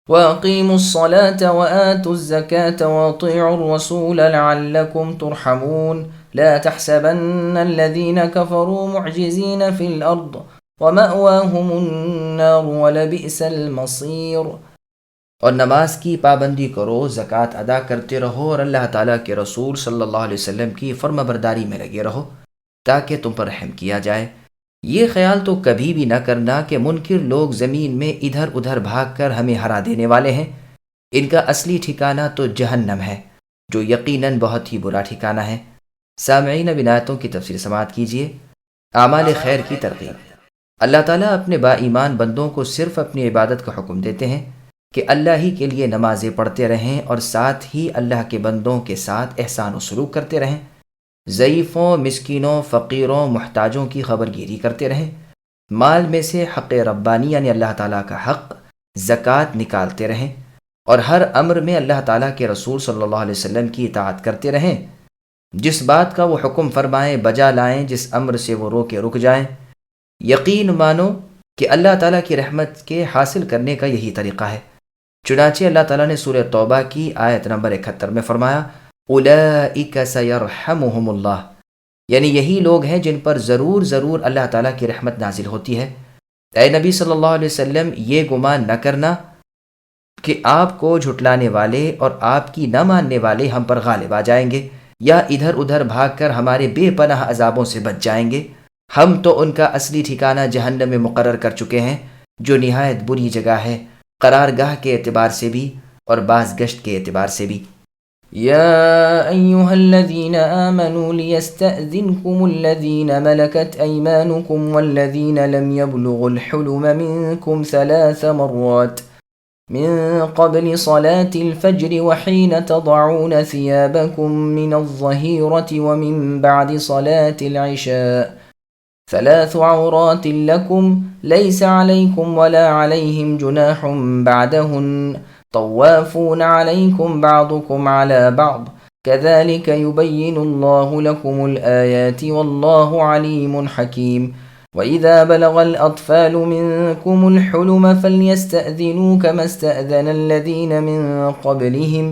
وَأَقِيمُوا الصَّلَاةَ وَآتُوا الزَّكَاةَ وَأَطِيعُوا الرَّسُولَ لَعَلَّكُمْ تُرْحَمُونَ لَا تَحْسَبَنَّ الَّذِينَ كَفَرُوا مُعْجِزِينَ فِي الْأَرْضِ وَمَأْوَاهُمُ النَّارُ وَلَبِئْسَ الْمَصِيرُ۔ اور نماز کی پابندی کرو، زکوٰۃ ادا کرتے رہو، اور اللہ تعالیٰ کے رسول صلی اللہ علیہ وسلم کی فرما برداری میں لگے رہو تاکہ تم پر رحم کیا جائے۔ یہ خیال تو کبھی بھی نہ کرنا کہ منکر لوگ زمین میں ادھر ادھر بھاگ کر ہمیں ہرا دینے والے ہیں۔ ان کا اصلی ٹھکانہ تو جہنم ہے، جو یقیناً بہت ہی برا ٹھکانہ ہے۔ سامعین، اب ان آیتوں کی تفسیر سماعت کیجیے۔ اعمال خیر کی ترغیب۔ اللہ تعالیٰ اپنے با ایمان بندوں کو صرف اپنی عبادت کا حکم دیتے ہیں کہ اللہ ہی کے لیے نمازیں پڑھتے رہیں اور ساتھ ہی اللہ کے بندوں کے ساتھ احسان و سلوک کرتے رہیں، ضعیفوں، مسکینوں، فقیروں، محتاجوں کی خبر گیری کرتے رہیں، مال میں سے حق ربانی یعنی اللہ تعالیٰ کا حق زکوٰۃ نکالتے رہیں، اور ہر امر میں اللہ تعالیٰ کے رسول صلی اللہ علیہ وسلم کی اطاعت کرتے رہیں۔ جس بات کا وہ حکم فرمائیں بجا لائیں، جس امر سے وہ روکے رک جائیں۔ یقین مانو کہ اللہ تعالیٰ کی رحمت کے حاصل کرنے کا یہی طریقہ ہے۔ چنانچہ اللہ تعالیٰ نے سورہ توبہ کی آیت نمبر 71 میں فرمایا، اولئک سیرحمہم اللہ، یعنی یہی لوگ ہیں جن پر ضرور اللہ تعالیٰ کی رحمت نازل ہوتی ہے۔ اے نبی صلی اللہ علیہ وسلم، یہ گمان نہ کرنا کہ آپ کو جھٹلانے والے اور آپ کی نہ ماننے والے ہم پر غالب آ جائیں گے یا ادھر ادھر بھاگ کر ہمارے بے پناہ عذابوں سے بچ جائیں گے۔ ہم تو ان کا اصلی ٹھکانہ جہنم میں مقرر کر چکے ہیں، جو نہایت بری جگہ ہے، قرارگاہ کے اعتبار سے بھی اور بازگشت کے اعتبار سے بھی۔ يا أيها الذين آمنوا ليستأذنكم الذين ملكت أيمانكم والذين لم يبلغوا الحلم منكم 3 مرات من قبل صلاة الفجر وحين تضعون ثيابكم من الظهيرة ومن بعد صلاة العشاء 3 عورات لكم ليس عليكم ولا عليهم جناح بعدهن طوافون عليكم بعضكم على بعض كذلك يبين الله لكم الآيات والله عليم حكيم وإذا بلغ الأطفال منكم الحلم فليستأذنوا كما استأذن الذين من قبلهم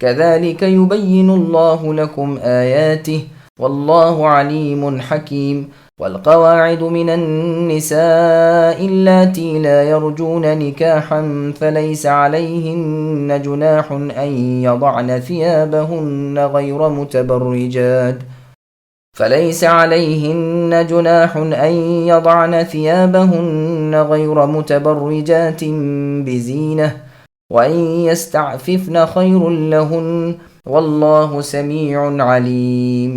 كذلك يبين الله لكم آياته والله عليم حكيم والقواعد من النساء اللاتي لا يرجون نكاحا فليس عليهن جناح أن يضعن ثيابهن غير متبرجات بزينة وأن يستعففن خير لهن والله سميع عليم۔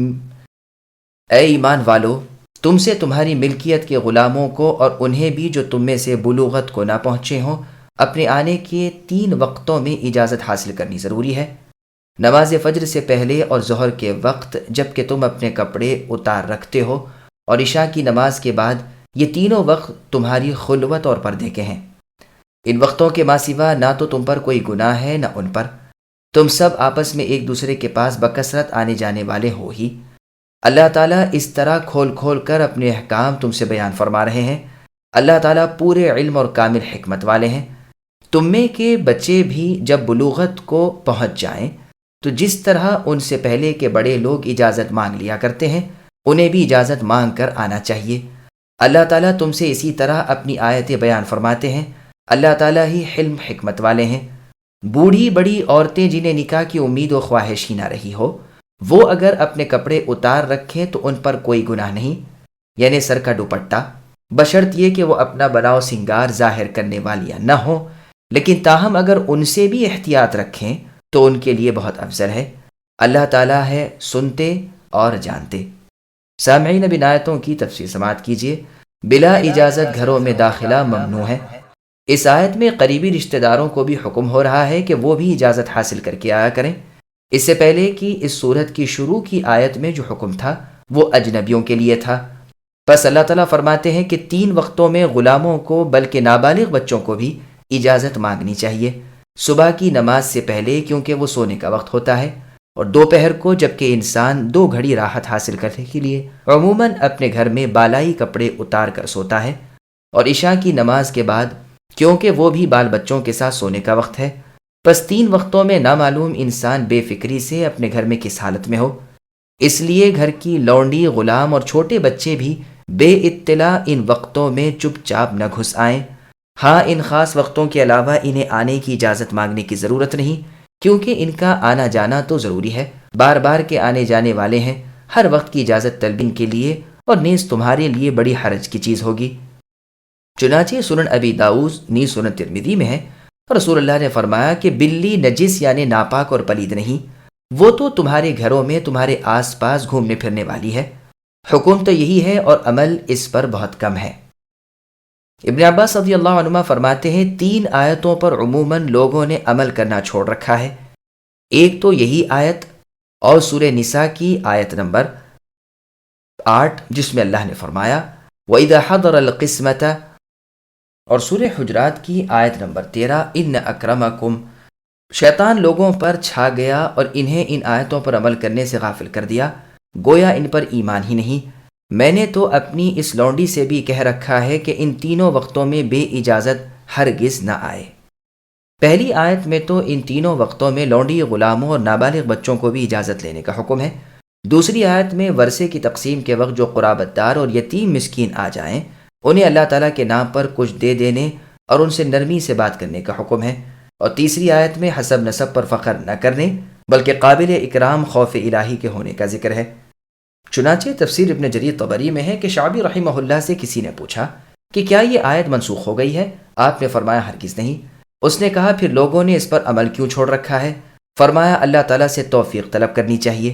اے ایمان والو، تم سے تمہاری ملکیت کے غلاموں کو اور انہیں بھی جو تم میں سے بلوغت کو نہ پہنچے ہوں اپنے آنے کے 3 وقتوں میں اجازت حاصل کرنی ضروری ہے۔ نماز فجر سے پہلے اور ظہر کے وقت جب کہ تم اپنے کپڑے اتار رکھتے ہو، اور عشاء کی نماز کے بعد، یہ تینوں وقت تمہاری خلوت اور پردے کے ہیں۔ ان وقتوں کے ماں سوا نہ تو تم پر کوئی گناہ ہے نہ ان پر، تم سب آپس میں ایک دوسرے کے پاس بکثرت آنے جانے والے ہو ہی۔ اللہ تعالیٰ اس طرح کھول کر اپنے احکام تم سے بیان فرما رہے ہیں۔ اللہ تعالیٰ پورے علم اور کامل حکمت والے ہیں۔ تم میں کے بچے بھی جب بلوغت کو پہنچ جائیں تو جس طرح ان سے پہلے کے بڑے لوگ اجازت مانگ لیا کرتے ہیں، انہیں بھی اجازت مانگ کر آنا چاہیے۔ اللہ تعالیٰ تم سے اسی طرح اپنی آیتیں بیان فرماتے ہیں۔ اللہ تعالیٰ ہی حلم حکمت والے ہیں۔ بوڑھی بڑی عورتیں جنہیں نکاح کی امید و خواہش ہی نہ رہی ہو، وہ اگر اپنے کپڑے اتار رکھیں تو ان پر کوئی گناہ نہیں، یعنی سر کا دوپٹہ، بشرط یہ کہ وہ اپنا بناؤ سنگار ظاہر کرنے والیاں نہ ہوں، لیکن تاہم اگر ان سے بھی احتیاط رکھیں تو ان کے لیے بہت افضل ہے۔ اللہ تعالیٰ ہے سنتے اور جانتے۔ سامعین، اب ان آیتوں کی تفسیر سماعت کیجیے۔ بلا اجازت گھروں میں داخلہ ممنوع ہے۔ اس آیت میں قریبی رشتہ داروں کو بھی حکم ہو رہا ہے کہ وہ بھی اجازت حاصل کر کے آیا کریں۔ اس سے پہلے کہ اس سورت کی شروع کی آیت میں جو حکم تھا وہ اجنبیوں کے لیے تھا۔ پس اللہ تعالیٰ فرماتے ہیں کہ 3 وقتوں میں غلاموں کو بلکہ نابالغ بچوں کو بھی اجازت مانگنی چاہیے۔ صبح کی نماز سے پہلے کیونکہ وہ سونے کا وقت ہوتا ہے، اور دوپہر کو جبکہ انسان 2 گھڑی راحت حاصل کرنے کے لیے عموماً اپنے گھر میں بالائی کپڑے اتار کر سوتا ہے، اور عشاء کی نماز کے بعد کیونکہ وہ بھی بال بچوں کے ساتھ سونے کا وقت ہے۔ بس 3 وقتوں میں نامعلوم انسان بے فکری سے اپنے گھر میں کس حالت میں ہو، اس لیے گھر کی لونڈی، غلام اور چھوٹے بچے بھی بے اطلاع ان وقتوں میں چپ چاپ نہ گھس آئیں۔ ہاں، ان خاص وقتوں کے علاوہ انہیں آنے کی اجازت مانگنے کی ضرورت نہیں، کیونکہ ان کا آنا جانا تو ضروری ہے، بار بار کے آنے جانے والے ہیں۔ ہر وقت کی اجازت طلب ان کے لیے اور نیز تمہارے لیے بڑی حرج کی چیز ہوگی۔ چنانچہ سنن ابی داؤد نیز سنن ترمذی میں ہے، رسول اللہ نے فرمایا کہ بلی نجس یعنی ناپاک اور پلید نہیں، وہ تو تمہارے گھروں میں تمہارے آس پاس گھومنے پھرنے والی ہے۔ حکم تو یہی ہے اور عمل اس پر بہت کم ہے۔ ابن عباس رضی اللہ عنہما فرماتے ہیں 3 آیتوں پر عموماً لوگوں نے عمل کرنا چھوڑ رکھا ہے۔ ایک تو یہی آیت اور سورہ نساء کی آیت نمبر 8 جس میں اللہ نے فرمایا وَإِذَا حَضَرَ الْقِسْمَةَ، اور سورہ حجرات کی آیت نمبر 13 اِنَّ أَكْرَمَكُمْ۔ شیطان لوگوں پر چھا گیا اور انہیں ان آیتوں پر عمل کرنے سے غافل کر دیا، گویا ان پر ایمان ہی نہیں۔ میں نے تو اپنی اس لونڈی سے بھی کہہ رکھا ہے کہ ان تینوں وقتوں میں بے اجازت ہرگز نہ آئے۔ پہلی آیت میں تو ان تینوں وقتوں میں لونڈی، غلاموں اور نابالغ بچوں کو بھی اجازت لینے کا حکم ہے۔ دوسری آیت میں ورثے کی تقسیم کے وقت جو قرابت دار اور یتیم مسکین آ جائیں انہیں اللہ تعالیٰ کے نام پر کچھ دے دینے اور ان سے نرمی سے بات کرنے کا حکم ہے۔ اور تیسری آیت میں حسب نسب پر فخر نہ کرنے بلکہ قابل اکرام خوف الہی کے ہونے کا ذکر ہے۔ چنانچہ تفسیر ابن جریر طبری میں ہے کہ شعبی رحمہ اللہ سے کسی نے پوچھا کہ کیا یہ آیت منسوخ ہو گئی ہے؟ آپ نے فرمایا ہرگز نہیں۔ اس نے کہا پھر لوگوں نے اس پر عمل کیوں چھوڑ رکھا ہے؟ فرمایا اللہ تعالیٰ سے توفیق طلب کرنی چاہیے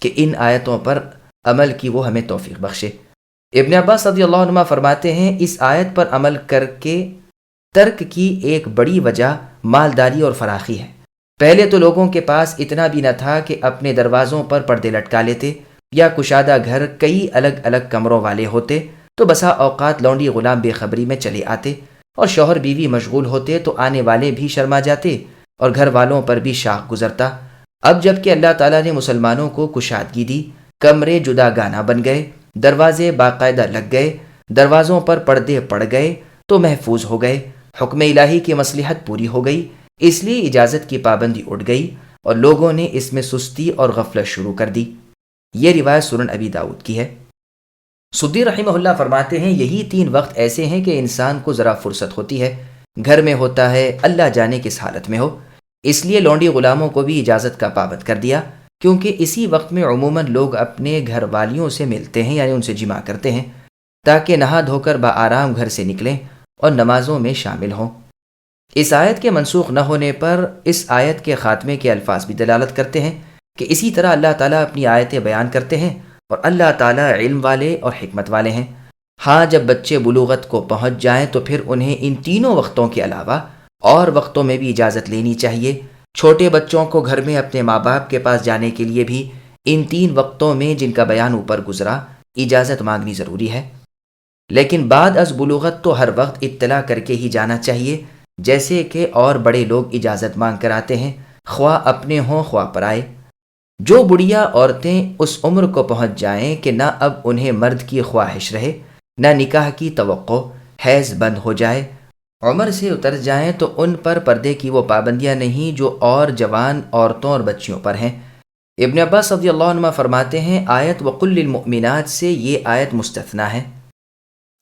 کہ ان آیتوں پر عمل کی وہ ہمیں توفیق بخشے۔ ابن عباس رضی اللہ عنہ فرماتے ہیں اس آیت پر عمل کر کے ترک کی ایک بڑی وجہ مالداری اور فراخی ہے۔ پہلے تو لوگوں کے پاس اتنا بھی نہ تھا کہ اپنے دروازوں پر پردے لٹکا لیتے، یا کشادہ گھر کئی الگ الگ کمروں والے ہوتے تو بسا اوقات لونڈی غلام بے خبری میں چلے آتے، اور شوہر بیوی مشغول ہوتے تو آنے والے بھی شرما جاتے اور گھر والوں پر بھی شاخ گزرتا۔ اب جب کہ اللہ تعالیٰ نے مسلمانوں کو کشادگی دی، کمرے جدا گانا بن گئے، دروازے باقاعدہ لگ گئے، دروازوں پر پردے پڑ گئے تو محفوظ ہو گئے، حکم الہی کی مصلحت پوری ہو گئی، اس لیے اجازت کی پابندی اٹھ گئی اور لوگوں نے اس میں سستی اور غفلت شروع کر دی۔ یہ روایت سنن ابی داؤد کی ہے۔ سدی رحمہ اللہ فرماتے ہیں یہی 3 وقت ایسے ہیں کہ انسان کو ذرا فرصت ہوتی ہے، گھر میں ہوتا ہے، اللہ جانے کس حالت میں ہو، اس لیے لونڈی غلاموں کو بھی اجازت کا پابند کر دیا، کیونکہ اسی وقت میں عموماً لوگ اپنے گھر والیوں سے ملتے ہیں یعنی ان سے جمع کرتے ہیں، تاکہ نہا دھو کر بآرام گھر سے نکلیں اور نمازوں میں شامل ہوں۔ اس آیت کے منسوخ نہ ہونے پر اس آیت کے خاتمے کے الفاظ بھی دلالت کرتے ہیں کہ اسی طرح اللہ تعالیٰ اپنی آیتیں بیان کرتے ہیں اور اللہ تعالیٰ علم والے اور حکمت والے ہیں۔ ہاں، جب بچے بلوغت کو پہنچ جائیں تو پھر انہیں ان تینوں وقتوں کے علاوہ اور وقتوں میں بھی اجازت لینی چاہیے۔ چھوٹے بچوں کو گھر میں اپنے ماں باپ کے پاس جانے کے لیے بھی ان 3 وقتوں میں جن کا بیان اوپر گزرا اجازت مانگنی ضروری ہے، لیکن بعد از بلوغت تو ہر وقت اطلاع کر کے ہی جانا چاہیے، جیسے کہ اور بڑے لوگ اجازت مانگ کر آتے ہیں، خواہ اپنے ہوں خواہ پرائے۔ جو بڑھیا عورتیں اس عمر کو پہنچ جائیں کہ نہ اب انہیں مرد کی خواہش رہے، نہ نکاح کی توقع، حیض بند ہو جائے، عمر سے اتر جائیں تو ان پر پردے کی وہ پابندیاں نہیں جو اور جوان عورتوں اور بچیوں پر ہیں۔ ابن عباس رضی اللہ عنہ فرماتے ہیں آیت وَقُلْ لِلْمُؤْمِنَاتِ سے یہ آیت مستثنیٰ ہے۔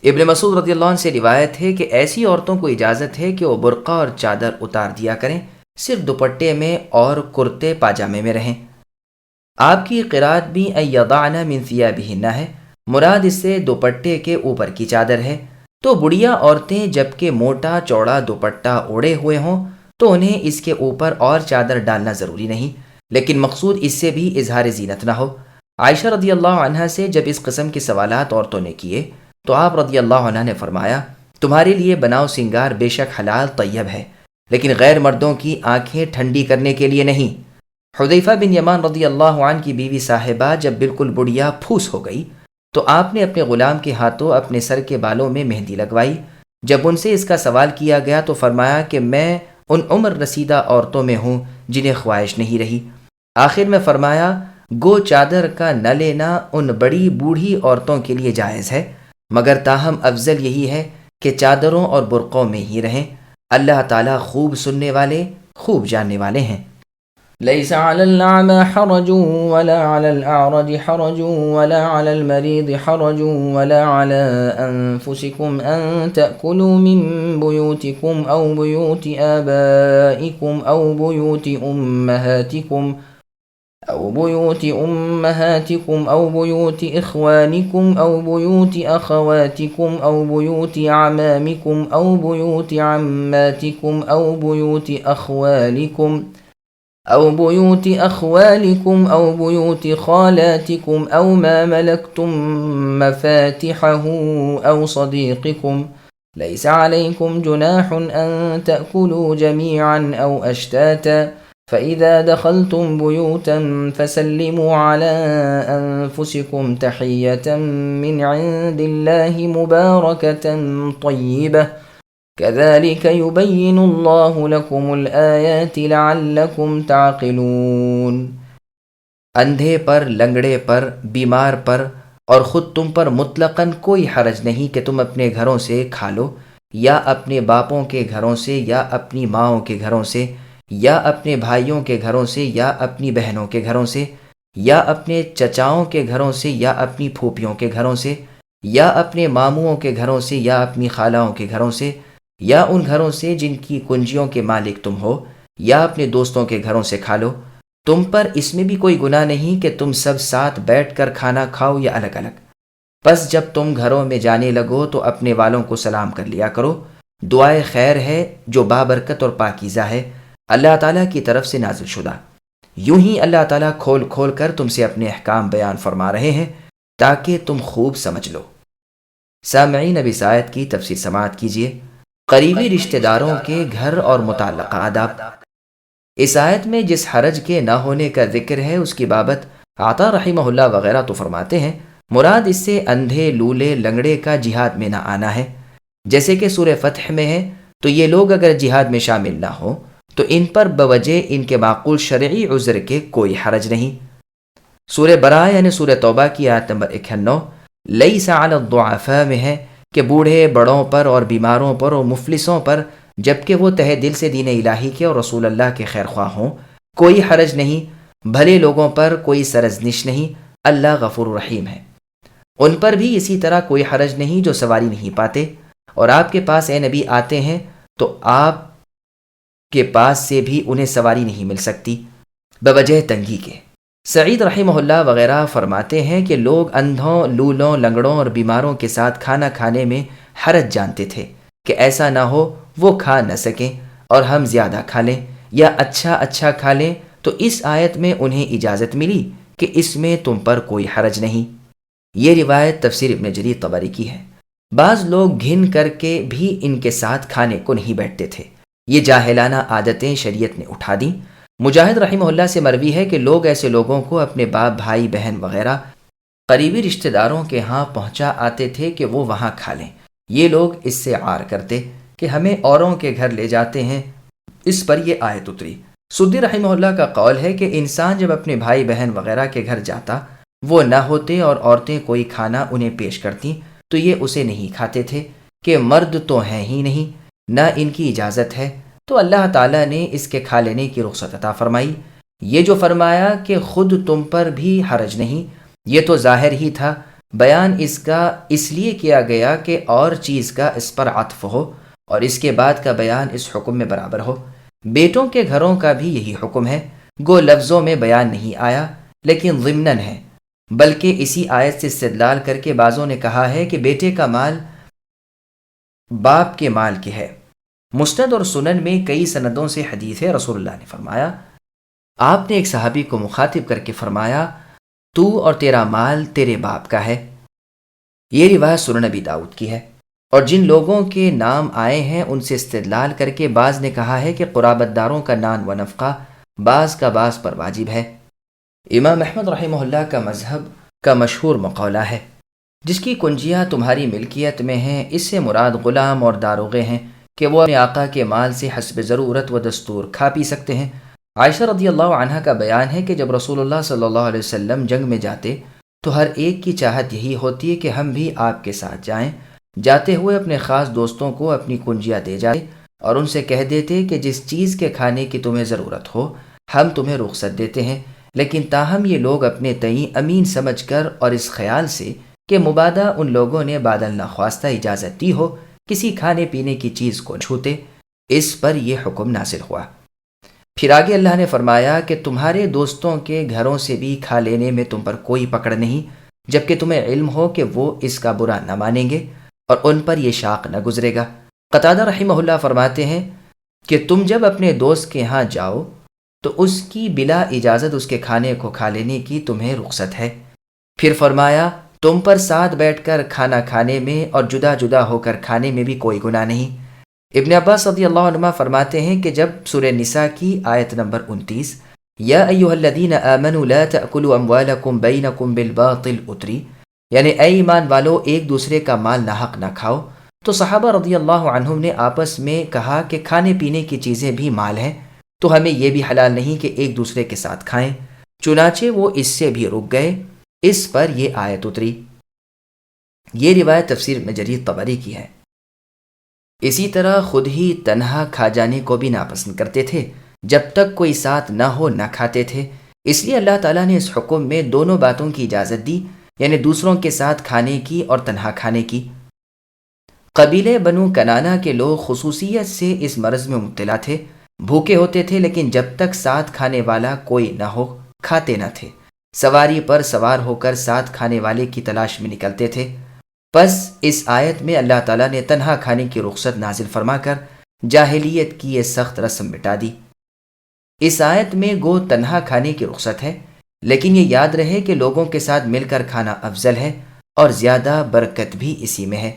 ابن مسعود رضی اللہ عنہ سے روایت ہے کہ ایسی عورتوں کو اجازت ہے کہ وہ برقع اور چادر اتار دیا کریں، صرف دوپٹے میں اور کرتے پاجامے میں رہیں۔ آپ کی قرات بھی اَیَّضَعْنَ مِنْ ثِيَابِهِنَّ ہے، مراد اس سے دوپٹے کے اوپر کی چادر ہے۔ تو بڑھیا عورتیں جب کہ موٹا چوڑا دوپٹہ اوڑے ہوئے ہوں تو انہیں اس کے اوپر اور چادر ڈالنا ضروری نہیں، لیکن مقصود اس سے بھی اظہار زینت نہ ہو۔ عائشہ رضی اللہ عنہا سے جب اس قسم کے سوالات عورتوں نے کیے تو آپ رضی اللہ عنہ نے فرمایا تمہارے لیے بناؤ سنگار بے شک حلال طیب ہے، لیکن غیر مردوں کی آنکھیں ٹھنڈی کرنے کے لیے نہیں۔ حذیفہ بن یمان رضی اللہ عنہ کی بیوی صاحبہ جب بالکل بڑھیا پھوس ہو گئی تو آپ نے اپنے غلام کے ہاتھوں اپنے سر کے بالوں میں مہندی لگوائی۔ جب ان سے اس کا سوال کیا گیا تو فرمایا کہ میں ان عمر رسیدہ عورتوں میں ہوں جنہیں خواہش نہیں رہی۔ آخر میں فرمایا گو چادر کا نہ لینا ان بڑی بوڑھی عورتوں کے لیے جائز ہے، مگر تاہم افضل یہی ہے کہ چادروں اور برقعوں میں ہی رہیں، اللہ تعالیٰ خوب سننے والے، خوب جاننے والے ہیں۔ ليس على الأعمى حرج ولا على الأعرج حرج ولا على المريض حرج ولا على أنفسكم أن تأكلوا من بيوتكم أو بيوت آبائكم أو بيوت أمهاتكم أو بيوت إخوانكم أو بيوت أخواتكم أو بيوت أعمامكم أو بيوت عماتكم أو بيوت أخوالكم أو بيوت خالاتكم أو ما ملكتم مفاتحه أو صديقكم. ليس عليكم جناح أن تأكلوا جميعا أو أشتاتا فإذا دخلتم بيوتا فسلموا على أنفسكم تحية من عند الله مباركة طيبة كذلك يبين الله لكم الآيات لعلكم تعقلون۔ اندھے پر، لنگڑے پر، بیمار پر اور خود تم پر مطلقاً کوئی حرج نہیں کہ تم اپنے گھروں سے کھا لو، یا اپنے باپوں کے گھروں سے، یا اپنی ماؤں کے گھروں سے، یا اپنے بھائیوں کے گھروں سے، یا اپنی بہنوں کے گھروں سے، یا اپنے چچاؤں کے گھروں سے، یا اپنی پھوپھیوں کے گھروں سے، یا اپنے ماموؤں کے گھروں سے، یا اپنی خالاؤں کے گھروں سے، یا ان گھروں سے جن کی کنجیوں کے مالک تم ہو، یا اپنے دوستوں کے گھروں سے کھا لو۔ تم پر اس میں بھی کوئی گناہ نہیں کہ تم سب ساتھ بیٹھ کر کھانا کھاؤ یا الگ الگ۔ پس جب تم گھروں میں جانے لگو تو اپنے والوں کو سلام کر لیا کرو، دعائے خیر ہے جو بابرکت اور پاکیزہ ہے، اللہ تعالیٰ کی طرف سے نازل شدہ۔ یوں ہی اللہ تعالیٰ کھول کھول کر تم سے اپنے احکام بیان فرما رہے ہیں تاکہ تم خوب سمجھ لو۔ سامعین، اب اس آیت کی تفسیر سماعت کیجیے۔ قریبی رشتہ داروں کے گھر اور متعلقہ آداب۔ اس آیت میں جس حرج کے نہ ہونے کا ذکر ہے اس کی بابت عطا رحمہ اللہ وغیرہ تو فرماتے ہیں مراد اس سے اندھے، لولے، لنگڑے کا جہاد میں نہ آنا ہے۔ جیسے کہ سورہ فتح میں ہے تو یہ لوگ اگر جہاد میں شامل نہ ہوں تو ان پر بوجہ ان کے معقول شرعی عذر کے کوئی حرج نہیں۔ سورہ براءہ یعنی سورہ توبہ کی آیت نمبر 91 لیس علی الضعفاء میں ہے کہ بوڑھے، بڑوں پر اور بیماروں پر اور مفلسوں پر جبکہ وہ تہہ دل سے دین الہی کے اور رسول اللہ کے خیر خواہ ہوں کوئی حرج نہیں، بھلے لوگوں پر کوئی سرزنش نہیں، اللہ غفور رحیم ہے۔ ان پر بھی اسی طرح کوئی حرج نہیں جو سواری نہیں پاتے، اور آپ کے پاس اے نبی آتے ہیں تو آپ کے پاس سے بھی انہیں سواری نہیں مل سکتی بوجہ تنگی کے۔ سعید رحمہ اللہ وغیرہ فرماتے ہیں کہ لوگ اندھوں، لولوں، لنگڑوں اور بیماروں کے ساتھ کھانا کھانے میں حرج جانتے تھے کہ ایسا نہ ہو وہ کھا نہ سکیں اور ہم زیادہ کھا لیں یا اچھا کھا لیں، تو اس آیت میں انہیں اجازت ملی کہ اس میں تم پر کوئی حرج نہیں۔ یہ روایت تفسیر ابن جریر طبری کی ہے۔ بعض لوگ گھن کر کے بھی ان کے ساتھ کھانے کو نہیں بیٹھتے تھے۔ یہ جاہلانہ عادتیں شریعت نے اٹھا دیں۔ مجاہد رحمہ اللہ سے مروی ہے کہ لوگ ایسے لوگوں کو اپنے باپ، بھائی، بہن وغیرہ قریبی رشتہ داروں کے ہاں پہنچا آتے تھے کہ وہ وہاں کھا لیں۔ یہ لوگ اس سے عار کرتے کہ ہمیں اوروں کے گھر لے جاتے ہیں۔ اس پر یہ آیت اتری۔ سدی رحمہ اللہ کا قول ہے کہ انسان جب اپنے بھائی بہن وغیرہ کے گھر جاتا، وہ نہ ہوتے اور عورتیں کوئی کھانا انہیں پیش کرتی تو یہ اسے نہیں کھاتے تھے کہ مرد تو ہیں ہی نہیں، نہ ان کی اجازت ہے، تو اللہ تعالیٰ نے اس کے کھا لینے کی رخصت عطا فرمائی۔ یہ جو فرمایا کہ خود تم پر بھی حرج نہیں، یہ تو ظاہر ہی تھا، بیان اس کا اس لیے کیا گیا کہ اور چیز کا اس پر عطف ہو اور اس کے بعد کا بیان اس حکم میں برابر ہو۔ بیٹوں کے گھروں کا بھی یہی حکم ہے، گو لفظوں میں بیان نہیں آیا لیکن ضمناً ہے، بلکہ اسی آیت سے استدلال کر کے بعضوں نے کہا ہے کہ بیٹے کا مال باپ کے مال کے ہے۔ مسند اور سنن میں کئی سندوں سے حدیث ہے، رسول اللہ نے فرمایا، آپ نے ایک صحابی کو مخاطب کر کے فرمایا، تو اور تیرا مال تیرے باپ کا ہے۔ یہ روایت سنن نبی داؤد کی ہے، اور جن لوگوں کے نام آئے ہیں ان سے استدلال کر کے بعض نے کہا ہے کہ قرابت داروں کا نان و نفقہ بعض کا بعض پر واجب ہے۔ امام احمد رحمہ اللہ کا مذہب کا مشہور مقولہ ہے، جس کی کنجیاں تمہاری ملکیت میں ہیں، اس سے مراد غلام اور داروغے ہیں کہ وہ اپنے آقا کے مال سے حسب ضرورت و دستور کھا پی سکتے ہیں۔ عائشہ رضی اللہ عنہا کا بیان ہے کہ جب رسول اللہ صلی اللہ علیہ وسلم جنگ میں جاتے تو ہر ایک کی چاہت یہی ہوتی ہے کہ ہم بھی آپ کے ساتھ جائیں۔ جاتے ہوئے اپنے خاص دوستوں کو اپنی کنجیاں دے جاتے اور ان سے کہہ دیتے کہ جس چیز کے کھانے کی تمہیں ضرورت ہو ہم تمہیں رخصت دیتے ہیں، لیکن تاہم یہ لوگ اپنے تئیں امین سمجھ کر اور اس خیال سے کہ مبادہ ان لوگوں نے بعد ناخواستہ اجازت دی ہو کسی کھانے پینے کی چیز کو چھوتے، اس پر یہ حکم نازل ہوا۔ پھر آگے اللہ نے فرمایا کہ تمہارے دوستوں کے گھروں سے بھی کھا لینے میں تم پر کوئی پکڑ نہیں، جبکہ تمہیں علم ہو کہ وہ اس کا برا نہ مانیں گے اور ان پر یہ شاق نہ گزرے گا۔ قتادہ رحمہ اللہ فرماتے ہیں کہ تم جب اپنے دوست کے ہاں جاؤ تو اس کی بلا اجازت اس کے کھانے کو کھا لینے کی تمہیں رخصت ہے۔ پھر فرمایا تم پر ساتھ بیٹھ کر کھانا کھانے میں اور جدا جدا ہو کر کھانے میں بھی کوئی گناہ نہیں۔ ابن عباس رضی اللہ عنہ فرماتے ہیں کہ جب سورہ نساء کی آیت نمبر 29 یا ایھا الذین آمنوا لا تأکلوا اموالکم بینکم بالباطل اتری، یعنی اے ایمان والو ایک دوسرے کا مال ناحق نہ کھاؤ، تو صحابہ رضی اللہ عنہم نے آپس میں کہا کہ کھانے پینے کی چیزیں بھی مال ہیں، تو ہمیں یہ بھی حلال نہیں کہ ایک دوسرے کے ساتھ کھائیں، چنانچہ وہ اس سے بھی رک گئے۔ اس پر یہ آیت اتری۔ یہ روایت تفسیر میں جریر طبری کی ہے۔ اسی طرح خود ہی تنہا کھا جانے کو بھی ناپسند کرتے تھے، جب تک کوئی ساتھ نہ ہو نہ کھاتے تھے، اس لیے اللہ تعالیٰ نے اس حکم میں دونوں باتوں کی اجازت دی، یعنی دوسروں کے ساتھ کھانے کی اور تنہا کھانے کی۔ قبیلے بنو کنانا کے لوگ خصوصیت سے اس مرض میں مبتلا تھے، بھوکے ہوتے تھے لیکن جب تک ساتھ کھانے والا کوئی نہ ہو کھاتے نہ تھے، سواری پر سوار ہو کر ساتھ کھانے والے کی تلاش میں نکلتے تھے۔ پس اس آیت میں اللہ تعالیٰ نے تنہا کھانے کی رخصت نازل فرما کر جاہلیت کی یہ سخت رسم مٹا دی۔ اس آیت میں گو تنہا کھانے کی رخصت ہے، لیکن یہ یاد رہے کہ لوگوں کے ساتھ مل کر کھانا افضل ہے اور زیادہ برکت بھی اسی میں ہے۔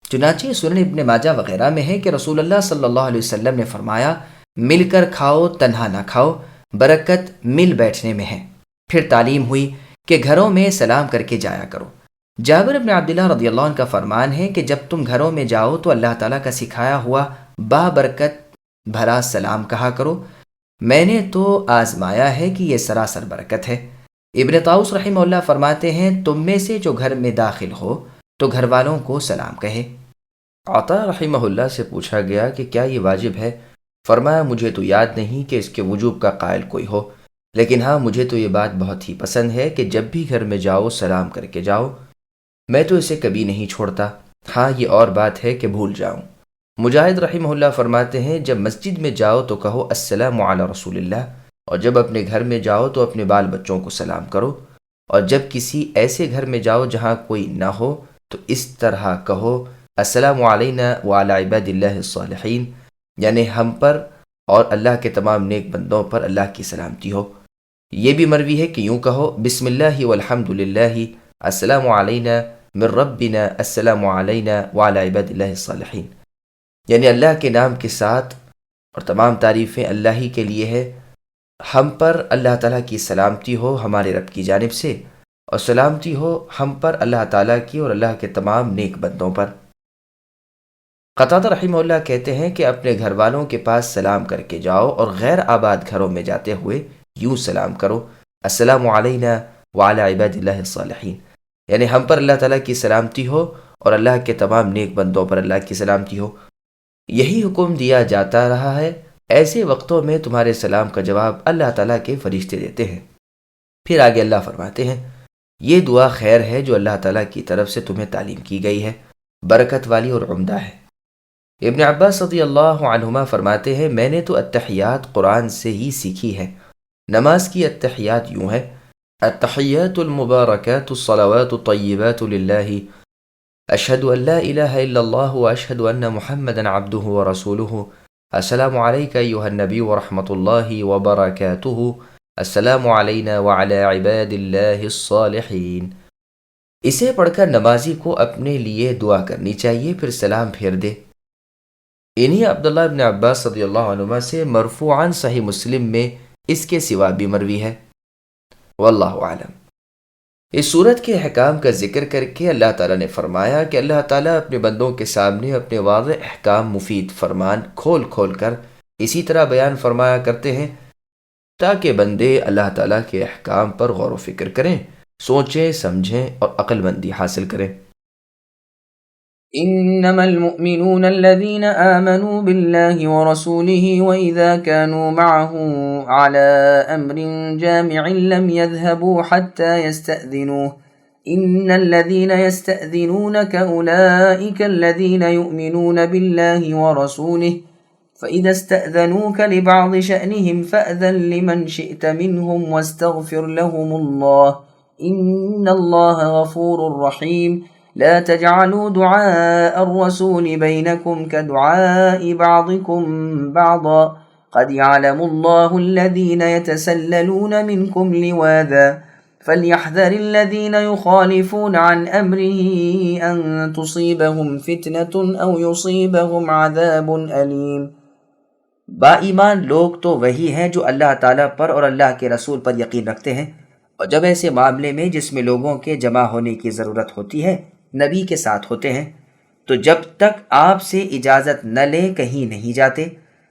چنانچہ سنن ابن ماجہ وغیرہ میں ہے کہ رسول اللہ صلی اللہ علیہ وسلم نے فرمایا مل کر کھاؤ تنہا نہ کھاؤ، برکت مل بیٹھنے میں ہے۔ پھر تعلیم ہوئی کہ گھروں میں سلام کر کے جایا کرو۔ جابر بن عبداللہ رضی اللہ عنہ کا فرمان ہے کہ جب تم گھروں میں جاؤ تو اللہ تعالیٰ کا سکھایا ہوا بابرکت بھرا سلام کہا کرو، میں نے تو آزمایا ہے کہ یہ سراسر برکت ہے۔ ابن طاؤس رحمہ اللہ فرماتے ہیں تم میں سے جو گھر میں داخل ہو تو گھر والوں کو سلام کہے۔ عطا رحمہ اللہ سے پوچھا گیا کہ کیا یہ واجب ہے؟ فرمایا مجھے تو یاد نہیں کہ اس کے وجوب کا قائل کوئی ہو، لیکن ہاں مجھے تو یہ بات بہت ہی پسند ہے کہ جب بھی گھر میں جاؤ سلام کر کے جاؤ، میں تو اسے کبھی نہیں چھوڑتا۔ ہاں یہ اور بات ہے کہ بھول جاؤں۔ مجاہد رحمہ اللہ فرماتے ہیں جب مسجد میں جاؤ تو کہو السلام علی رسول اللہ، اور جب اپنے گھر میں جاؤ تو اپنے بال بچوں کو سلام کرو، اور جب کسی ایسے گھر میں جاؤ جہاں کوئی نہ ہو تو اس طرح کہو السلام علینا وعلی عباد اللہ الصالحین، یعنی ہم پر اور اللہ کے تمام نیک بندوں پر اللہ کی سلامتی ہو۔ یہ بھی مروی ہے کہ یوں کہو بسم اللہ والحمد للہ السلام علینا من ربنا السلام علینا وعلی عباد اللہ الصالحین، یعنی اللہ کے نام کے ساتھ اور تمام تعریفیں اللہ ہی کے لیے ہے، ہم پر اللہ تعالیٰ کی سلامتی ہو ہمارے رب کی جانب سے، اور سلامتی ہو ہم پر اللہ تعالیٰ کی اور اللہ کے تمام نیک بندوں پر۔ قتادہ رحمہ اللہ کہتے ہیں کہ اپنے گھر والوں کے پاس سلام کر کے جاؤ اور غیر آباد گھروں میں جاتے ہوئے یوں سلام کرو السلام علینا وعلی عباد اللہ الصالحین، یعنی ہم پر اللہ تعالیٰ کی سلامتی ہو اور اللہ کے تمام نیک بندوں پر اللہ کی سلامتی ہو۔ یہی حکم دیا جاتا رہا ہے، ایسے وقتوں میں تمہارے سلام کا جواب اللہ تعالیٰ کے فرشتے دیتے ہیں۔ پھر آگے اللہ فرماتے ہیں یہ دعا خیر ہے جو اللہ تعالیٰ کی طرف سے تمہیں تعلیم کی گئی ہے، برکت والی اور عمدہ ہے۔ ابن عباس رضی اللہ عنہما فرماتے ہیں میں نے تو التحیات قرآن سے ہی سیکھی ہے۔ نماز کی التحیات یوں ہے التحیات المبارکات الصلوات الطیبات للہ اشہد ان لا الہ الا اللہ واشہد ان محمدا عبدہ ورسولہ السلام علیک ایھا النبی ورحمۃ اللہ وبرکاتہ السلام علینا وعلی عباد اللہ الصالحین۔ اسے پڑھ کر نمازی کو اپنے لیے دعا کرنی چاہیے، پھر سلام پھیر دے۔ انہی عبداللہ ابن عباس رضی اللہ عنہما سے مرفوعاً صحیح مسلم میں اس کے سوا بھی مروی ہے۔ واللہ اعلم۔ اس صورت کے احکام کا ذکر کر کے اللہ تعالیٰ نے فرمایا کہ اللہ تعالیٰ اپنے بندوں کے سامنے اپنے واضح احکام مفید فرمان کھول کھول کر اسی طرح بیان فرمایا کرتے ہیں تاکہ بندے اللہ تعالیٰ کے احکام پر غور و فکر کریں، سوچیں سمجھیں اور عقل مندی حاصل کریں۔ إنما المؤمنون الذين آمنوا بالله ورسوله وإذا كانوا معه على أمر جامع لم يذهبوا حتى يستأذنوه إن الذين يستأذنونك أولئك الذين يؤمنون بالله ورسوله فإذا استأذنوك لبعض شأنهم فأذن لمن شئت منهم واستغفر لهم الله إن الله غفور رحيم لا تجعلوا دعاء الرسول بينكم كدعاء بعضكم بعضا قد يعلم الله الذين يتسللون منكم لواذا فليحذر الذين يخالفون عن أمره أن تصيبهم فتنة أو يصيبهم عذاب أليم۔ با ایمان لوگ تو وہی ہیں جو اللہ تعالیٰ پر اور اللہ کے رسول پر یقین رکھتے ہیں، اور جب ایسے معاملے میں جس میں لوگوں کے جمع ہونے کی ضرورت ہوتی ہے نبی کے ساتھ ہوتے ہیں، تو جب تک آپ سے اجازت نہ لیں کہیں نہیں جاتے۔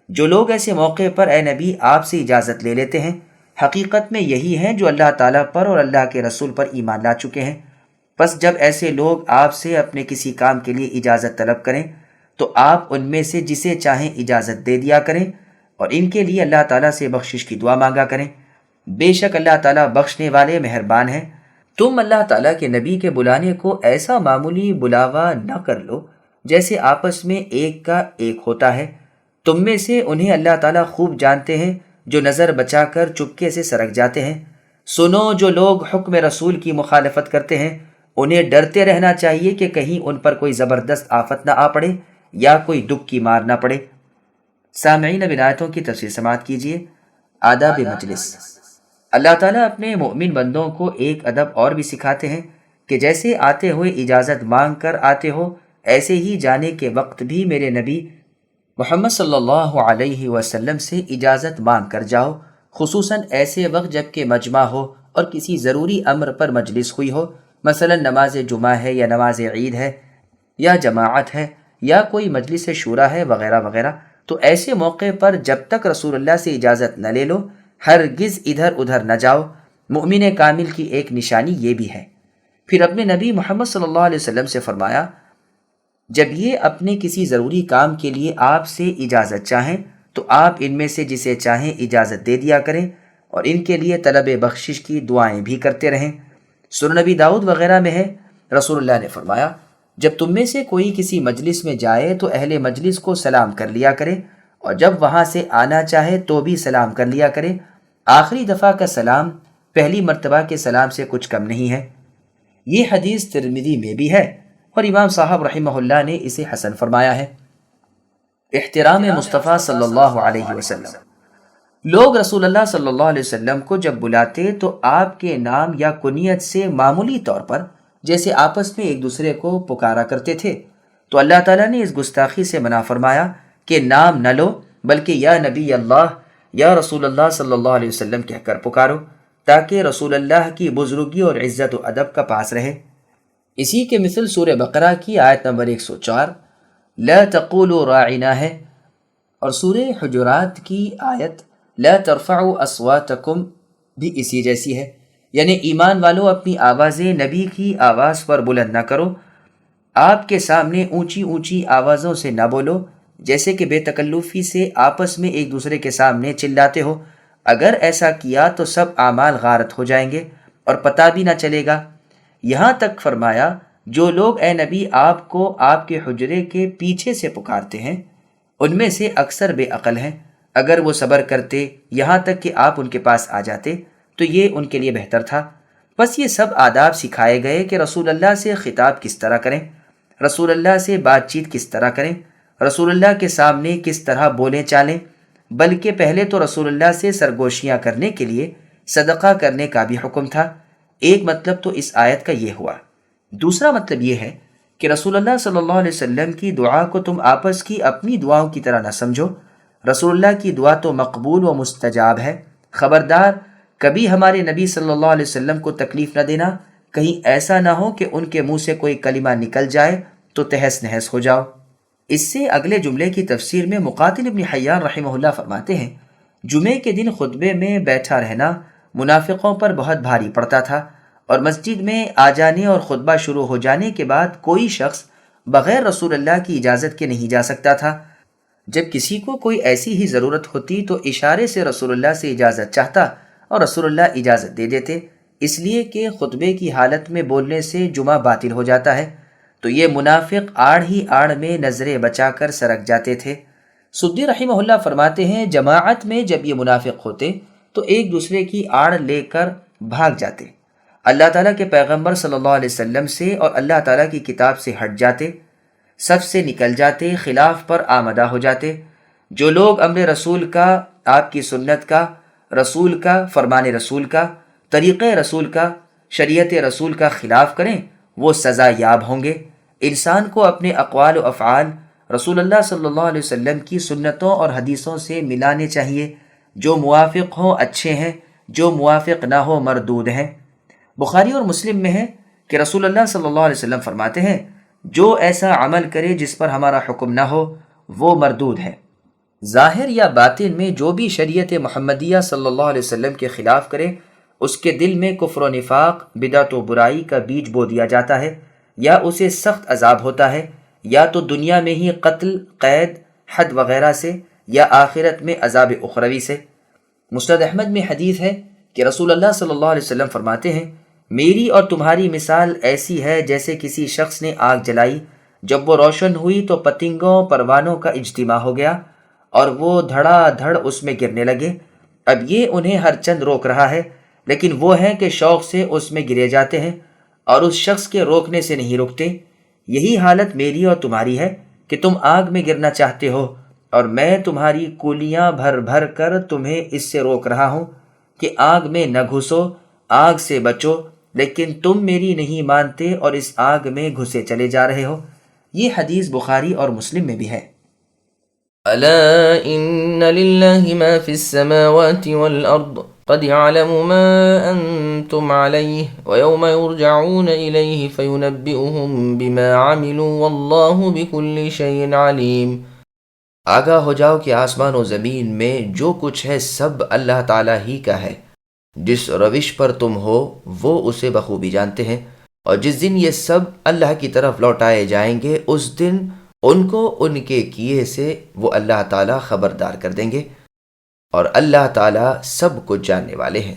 جو لوگ ایسے موقع پر اے نبی آپ سے اجازت لے لیتے ہیں، حقیقت میں یہی ہیں جو اللہ تعالیٰ پر اور اللہ کے رسول پر ایمان لا چکے ہیں۔ پس جب ایسے لوگ آپ سے اپنے کسی کام کے لیے اجازت طلب کریں تو آپ ان میں سے جسے چاہیں اجازت دے دیا کریں، اور ان کے لیے اللہ تعالیٰ سے بخشش کی دعا مانگا کریں۔ بے شک اللہ تعالیٰ بخشنے والے مہربان ہیں۔ تم اللہ تعالیٰ کے نبی کے بلانے کو ایسا معمولی بلاوا نہ کر لو جیسے آپس میں ایک کا ایک ہوتا ہے۔ تم میں سے انہیں اللہ تعالیٰ خوب جانتے ہیں جو نظر بچا کر چپکے سے سرک جاتے ہیں۔ سنو، جو لوگ حکم رسول کی مخالفت کرتے ہیں انہیں ڈرتے رہنا چاہیے کہ کہیں ان پر کوئی زبردست آفت نہ آ پڑے یا کوئی دکھ کی مار نہ پڑے۔ سامعین، اب ان آیتوں کی تفسیر سماعت کیجیے۔ آداب مجلس۔ اللہ تعالیٰ اپنے مؤمن بندوں کو ایک ادب اور بھی سکھاتے ہیں کہ جیسے آتے ہوئے اجازت مانگ کر آتے ہو، ایسے ہی جانے کے وقت بھی میرے نبی محمد صلی اللہ علیہ وسلم سے اجازت مانگ کر جاؤ، خصوصاً ایسے وقت جب کہ مجمع ہو اور کسی ضروری امر پر مجلس ہوئی ہو، مثلا نماز جمعہ ہے یا نماز عید ہے یا جماعت ہے یا کوئی مجلس شورا ہے وغیرہ وغیرہ۔ تو ایسے موقع پر جب تک رسول اللہ سے اجازت نہ لے لو ہرگز ادھر ادھر نہ جاؤ۔ مؤمن کامل کی ایک نشانی یہ بھی ہے۔ پھر اپنے نبی محمد صلی اللہ علیہ وسلم سے فرمایا، جب یہ اپنے کسی ضروری کام کے لیے آپ سے اجازت چاہیں تو آپ ان میں سے جسے چاہیں اجازت دے دیا کریں اور ان کے لیے طلب بخشش کی دعائیں بھی کرتے رہیں۔ سنن نبی داؤد وغیرہ میں ہے، رسول اللہ نے فرمایا، جب تم میں سے کوئی کسی مجلس میں جائے تو اہل مجلس کو سلام کر لیا کرے، اور جب وہاں سے آنا چاہے تو بھی سلام کر لیا کرے۔ آخری دفعہ کا سلام پہلی مرتبہ کے سلام سے کچھ کم نہیں ہے۔ یہ حدیث ترمذی میں بھی ہے اور امام صاحب رحمہ اللہ نے اسے حسن فرمایا ہے۔ احترام مصطفیٰ صلی اللہ علیہ وسلم۔ لوگ رسول اللہ صلی اللہ علیہ وسلم کو جب بلاتے تو آپ کے نام یا کنیت سے معمولی طور پر جیسے آپس میں ایک دوسرے کو پکارا کرتے تھے، تو اللہ تعالیٰ نے اس گستاخی سے منع فرمایا کہ نام نہ لو، بلکہ یا نبی اللہ یا رسول اللہ صلی اللہ علیہ وسلم کہہ کر پکارو، تاکہ رسول اللہ کی بزرگی اور عزت و ادب کا پاس رہے۔ اسی کے مثل سورہ بقرہ کی آیت نمبر 104 لا تقولوا راعنا ہے، اور سورہ حجرات کی آیت لا ترفعوا اصواتکم بھی اسی جیسی ہے، یعنی ایمان والو اپنی آوازیں نبی کی آواز پر بلند نہ کرو، آپ کے سامنے اونچی اونچی آوازوں سے نہ بولو جیسے کہ بے تکلفی سے آپس میں ایک دوسرے کے سامنے چلاتے ہو۔ اگر ایسا کیا تو سب اعمال غارت ہو جائیں گے اور پتہ بھی نہ چلے گا۔ یہاں تک فرمایا، جو لوگ اے نبی آپ کو آپ کے حجرے کے پیچھے سے پکارتے ہیں ان میں سے اکثر بے عقل ہیں، اگر وہ صبر کرتے یہاں تک کہ آپ ان کے پاس آ جاتے تو یہ ان کے لیے بہتر تھا۔ بس یہ سب آداب سکھائے گئے کہ رسول اللہ سے خطاب کس طرح کریں، رسول اللہ سے بات چیت کس طرح کریں، رسول اللہ کے سامنے کس طرح بولیں چالیں، بلکہ پہلے تو رسول اللہ سے سرگوشیاں کرنے کے لیے صدقہ کرنے کا بھی حکم تھا۔ ایک مطلب تو اس آیت کا یہ ہوا۔ دوسرا مطلب یہ ہے کہ رسول اللہ صلی اللہ علیہ وسلم کی دعا کو تم آپس کی اپنی دعاؤں کی طرح نہ سمجھو۔ رسول اللہ کی دعا تو مقبول و مستجاب ہے۔ خبردار، کبھی ہمارے نبی صلی اللہ علیہ وسلم کو تکلیف نہ دینا، کہیں ایسا نہ ہو کہ ان کے منہ سے کوئی کلمہ نکل جائے تو تہس نہس ہو جاؤ۔ اس سے اگلے جملے کی تفسیر میں مقاتل ابن حیان رحمہ اللہ فرماتے ہیں، جمعے کے دن خطبے میں بیٹھا رہنا منافقوں پر بہت بھاری پڑتا تھا، اور مسجد میں آ جانے اور خطبہ شروع ہو جانے کے بعد کوئی شخص بغیر رسول اللہ کی اجازت کے نہیں جا سکتا تھا۔ جب کسی کو کوئی ایسی ہی ضرورت ہوتی تو اشارے سے رسول اللہ سے اجازت چاہتا اور رسول اللہ اجازت دے دیتے، اس لیے کہ خطبے کی حالت میں بولنے سے جمعہ باطل ہو جاتا ہے۔ تو یہ منافق آڑ ہی آڑ میں نظریں بچا کر سرک جاتے تھے۔ سدی رحمہ اللہ فرماتے ہیں جماعت میں جب یہ منافق ہوتے تو ایک دوسرے کی آڑ لے کر بھاگ جاتے، اللہ تعالیٰ کے پیغمبر صلی اللہ علیہ وسلم سے اور اللہ تعالیٰ کی کتاب سے ہٹ جاتے، صف سے نکل جاتے، خلاف پر آمدہ ہو جاتے۔ جو لوگ امر رسول کا، آپ کی سنت کا، رسول کا، فرمان رسول کا، طریقہ رسول کا، شریعت رسول کا خلاف کریں وہ سزا یاب ہوں گے۔ انسان کو اپنے اقوال و افعال رسول اللہ صلی اللہ علیہ وسلم کی سنتوں اور حدیثوں سے ملانے چاہیے، جو موافق ہوں اچھے ہیں، جو موافق نہ ہو مردود ہیں۔ بخاری اور مسلم میں ہے کہ رسول اللہ صلی اللہ علیہ وسلم فرماتے ہیں جو ایسا عمل کرے جس پر ہمارا حکم نہ ہو وہ مردود ہے۔ ظاہر یا باطن میں جو بھی شریعت محمدیہ صلی اللہ علیہ وسلم کے خلاف کرے اس کے دل میں کفر و نفاق، بدعت و برائی کا بیج بو دیا جاتا ہے، یا اسے سخت عذاب ہوتا ہے، یا تو دنیا میں ہی قتل، قید، حد وغیرہ سے، یا آخرت میں عذاب اخروی سے۔ مسند احمد میں حدیث ہے کہ رسول اللہ صلی اللہ علیہ وسلم فرماتے ہیں میری اور تمہاری مثال ایسی ہے جیسے کسی شخص نے آگ جلائی، جب وہ روشن ہوئی تو پتنگوں پروانوں کا اجتماع ہو گیا اور وہ دھڑا دھڑ اس میں گرنے لگے۔ اب یہ انہیں ہر چند روک رہا ہے، لیکن وہ ہیں کہ شوق سے اس میں گرے جاتے ہیں اور اس شخص کے روکنے سے نہیں رکتے۔ یہی حالت میری اور تمہاری ہے کہ تم آگ میں گرنا چاہتے ہو اور میں تمہاری کولیاں بھر بھر کر تمہیں اس سے روک رہا ہوں کہ آگ میں نہ گھسو، آگ سے بچو، لیکن تم میری نہیں مانتے اور اس آگ میں گھسے چلے جا رہے ہو۔ یہ حدیث بخاری اور مسلم میں بھی ہے۔ ألا إن لله ما في السماوات والأرض قد يعلم ما أنتم عليه ويوم يرجعون إليه فينبئهم بما عملوا والله بكل شيء عليم۔ آگاہ ہو جاؤ کہ آسمان و زمین میں جو کچھ ہے سب اللہ تعالیٰ ہی کا ہے، جس روش پر تم ہو وہ اسے بخوبی جانتے ہیں، اور جس دن یہ سب اللہ کی طرف لوٹائے جائیں گے اس دن ان کو ان کے کیے سے وہ اللہ تعالیٰ خبردار کر دیں گے، اور اللہ تعالیٰ سب کچھ جاننے والے ہیں۔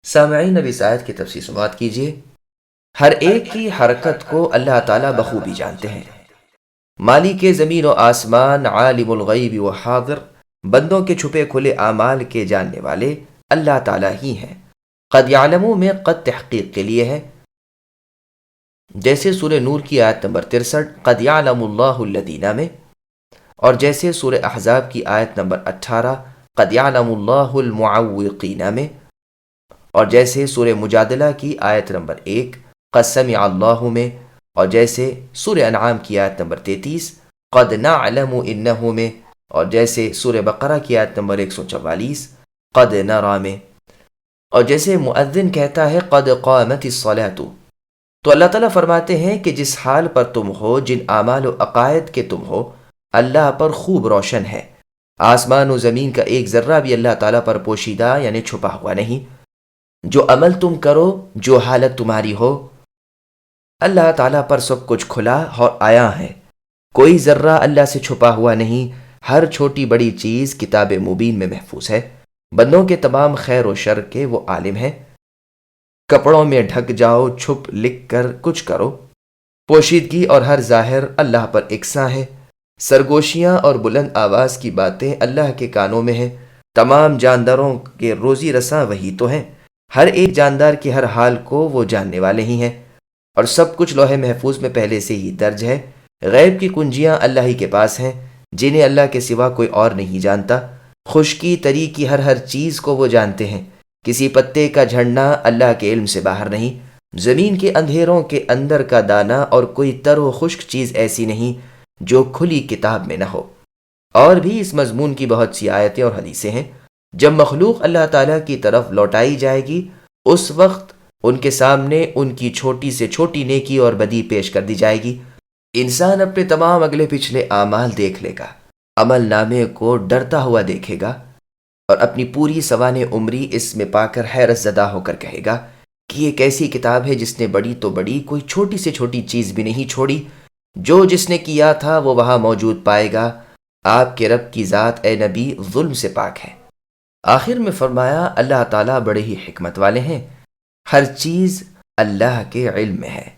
سامعین اب اس آیت کی تفسیر سماعت کیجیے۔ ہر ایک کی حرکت کو اللہ تعالیٰ بخوبی جانتے ہیں۔ مالک زمین و آسمان، عالم الغیب و حاضر، بندوں کے چھپے کھلے اعمال کے جاننے والے اللہ تعالیٰ ہی ہیں۔ قد یعلمو میں قد تحقیق کے لیے ہے، جیسے سورہ نور کی آیت نمبر 63 قد یعلم اللہ الذین میں، اور جیسے سورہ احزاب کی آیت نمبر 18 قد یعلم اللہ المعوقین میں، اور جیسے سورہ مجادلہ کی آیت نمبر 1 قد سمع اللہ میں، اور جیسے سورہ انعام کی آیت نمبر 33 قد نعلم انہ میں، اور جیسے سورہ بقرہ کی آیت نمبر 144 قد نرا میں، اور جیسے مؤذن کہتا ہے قد قامت الصلاۃ۔ تو اللہ تعالیٰ فرماتے ہیں کہ جس حال پر تم ہو، جن اعمال و عقائد کے تم ہو، اللہ پر خوب روشن ہے۔ آسمان و زمین کا ایک ذرہ بھی اللہ تعالیٰ پر پوشیدہ یعنی چھپا ہوا نہیں۔ جو عمل تم کرو، جو حالت تمہاری ہو، اللہ تعالیٰ پر سب کچھ کھلا اور آیا ہے۔ کوئی ذرہ اللہ سے چھپا ہوا نہیں۔ ہر چھوٹی بڑی چیز کتاب مبین میں محفوظ ہے۔ بندوں کے تمام خیر و شر کے وہ عالم ہے۔ کپڑوں میں ڈھک جاؤ، چھپ لکھ کر کچھ کرو، پوشیدگی اور ہر ظاہر اللہ پر یکساں ہے۔ سرگوشیاں اور بلند آواز کی باتیں اللہ کے کانوں میں ہیں۔ تمام جانداروں کے روزی رساں وہی تو ہیں۔ ہر ایک جاندار کے ہر حال کو وہ جاننے والے ہی ہیں، اور سب کچھ لوح محفوظ میں پہلے سے ہی درج ہے۔ غیب کی کنجیاں اللہ ہی کے پاس ہیں، جنہیں اللہ کے سوا کوئی اور نہیں جانتا۔ خشکی تری کی ہر چیز کو وہ جانتے ہیں۔ کسی پتے کا جھڑنا اللہ کے علم سے باہر نہیں۔ زمین کے اندھیروں کے اندر کا دانہ اور کوئی تر و خشک چیز ایسی نہیں جو کھلی کتاب میں نہ ہو۔ اور بھی اس مضمون کی بہت سی آیتیں اور حدیثیں ہیں۔ جب مخلوق اللہ تعالیٰ کی طرف لوٹائی جائے گی اس وقت ان کے سامنے ان کی چھوٹی سے چھوٹی نیکی اور بدی پیش کر دی جائے گی۔ انسان اپنے تمام اگلے پچھلے اعمال دیکھ لے گا، عمل نامے کو ڈرتا ہوا دیکھے گا، اور اپنی پوری سوانح عمری اس میں پا کر حیرت زدہ ہو کر کہے گا کہ یہ ایک ایسی کتاب ہے جس نے بڑی تو بڑی کوئی چھوٹی سے چھوٹی چیز بھی نہیں چھوڑی جو جس نے کیا تھا وہ وہاں موجود پائے گا، آپ کے رب کی ذات اے نبی ظلم سے پاک ہے۔ آخر میں فرمایا اللہ تعالیٰ بڑے ہی حکمت والے ہیں، ہر چیز اللہ کے علم میں ہے۔